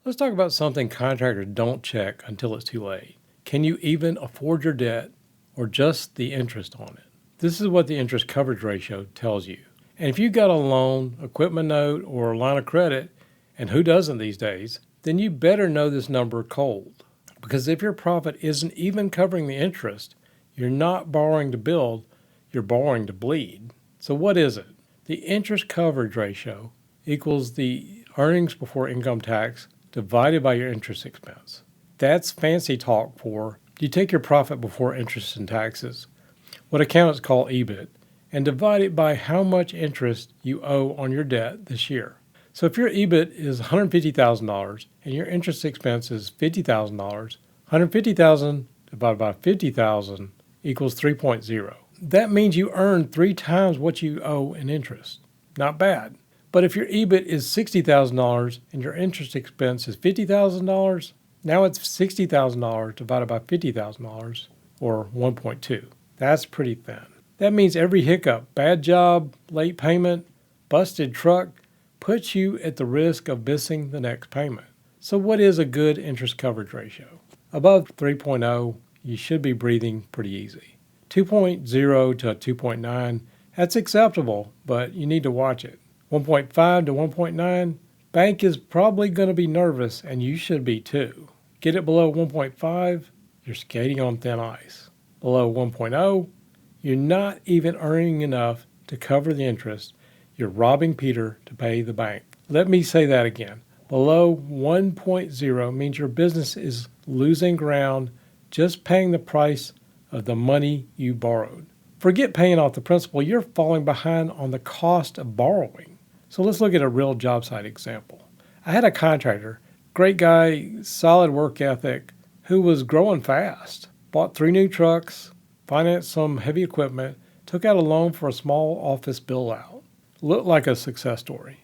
Let's talk about something contractors don't check until it's too late. Can you even afford your debt or just the interest on it? This is what the interest coverage ratio tells you. And if you got a loan, equipment note, or a line of credit, and who doesn't these days, then you better know this number cold. Because if your profit isn't even covering the interest, you're not borrowing to build, you're borrowing to bleed. So what is it? The interest coverage ratio equals the earnings before income tax divided by your interest expense. That's fancy talk for you take your profit before interest and taxes, what accountants call EBIT, and divide it by how much interest you owe on your debt this year. So if your EBIT is $150,000 and your interest expense is $50,000, $150,000 divided by $50,000 equals 3.0. That means you earn 3 times what you owe in interest. Not bad. But if your EBIT is $60,000 and your interest expense is $50,000, now it's $60,000 divided by $50,000, or 1.2. That's pretty thin. That means every hiccup, bad job, late payment, busted truck, puts you at the risk of missing the next payment. So what is a good interest coverage ratio? Above 3.0, you should be breathing pretty easy. 2.0 to 2.9, that's acceptable, but you need to watch it. 1.5 to 1.9, bank is probably going to be nervous, and you should be too. Get it below 1.5, you're skating on thin ice. Below 1.0, you're not even earning enough to cover the interest. You're robbing Peter to pay the bank. Let me say that again. Below 1.0 means your business is losing ground just paying the price of the money you borrowed. Forget paying off the principal, you're falling behind on the cost of borrowing. So let's look at a real job site example. I had a contractor, great guy, solid work ethic, who was growing fast. Bought 3 new trucks, financed some heavy equipment, took out a loan for a small office build-out. Looked like a success story.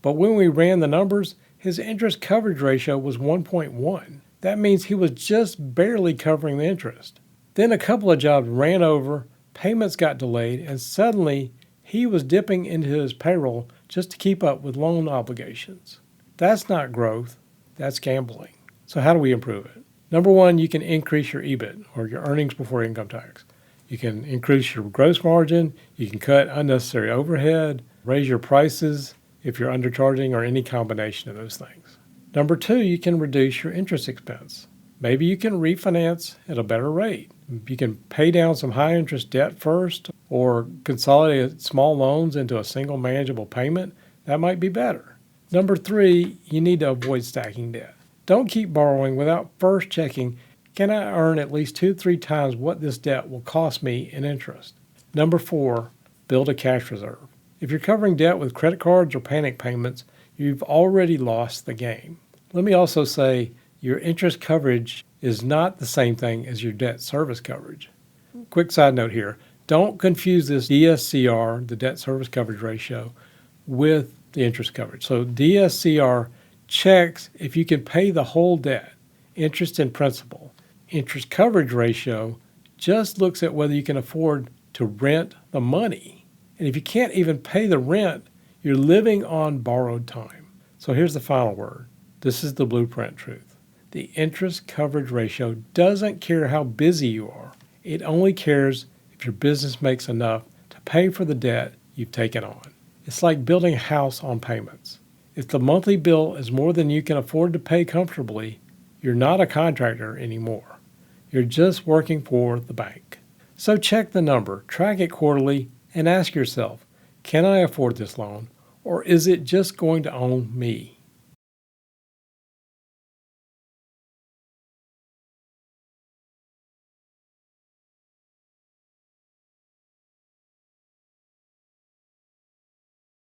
But when we ran the numbers, his interest coverage ratio was 1.1. That means he was just barely covering the interest. Then a couple of jobs ran over, payments got delayed, and suddenly he was dipping into his payroll just to keep up with loan obligations. That's not growth, that's gambling. So how do we improve it? Number one, you can increase your EBIT, or your earnings before income tax. You can increase your gross margin, you can cut unnecessary overhead, raise your prices if you're undercharging, or any combination of those things. Number two, you can reduce your interest expense. Maybe you can refinance at a better rate. You can pay down some high interest debt first, or consolidate small loans into a single manageable payment. That might be better. Number three, you need to avoid stacking debt. Don't keep borrowing without first checking, can I earn at least 2-3 times what this debt will cost me in interest? Number four, build a cash reserve. If you're covering debt with credit cards or panic payments, you've already lost the game. Let me also say, your interest coverage is not the same thing as your debt service coverage. Quick side note here, don't confuse this DSCR, the debt service coverage ratio, with the interest coverage. So DSCR checks if you can pay the whole debt, interest and principal. Interest coverage ratio just looks at whether you can afford to rent the money. And if you can't even pay the rent, you're living on borrowed time. So here's the final word. This is the blueprint truth. The interest coverage ratio doesn't care how busy you are. It only cares if your business makes enough to pay for the debt you've taken on. It's like building a house on payments. If the monthly bill is more than you can afford to pay comfortably, you're not a contractor anymore. You're just working for the bank. So check the number, track it quarterly, and ask yourself, can I afford this loan, or is it just going to own me?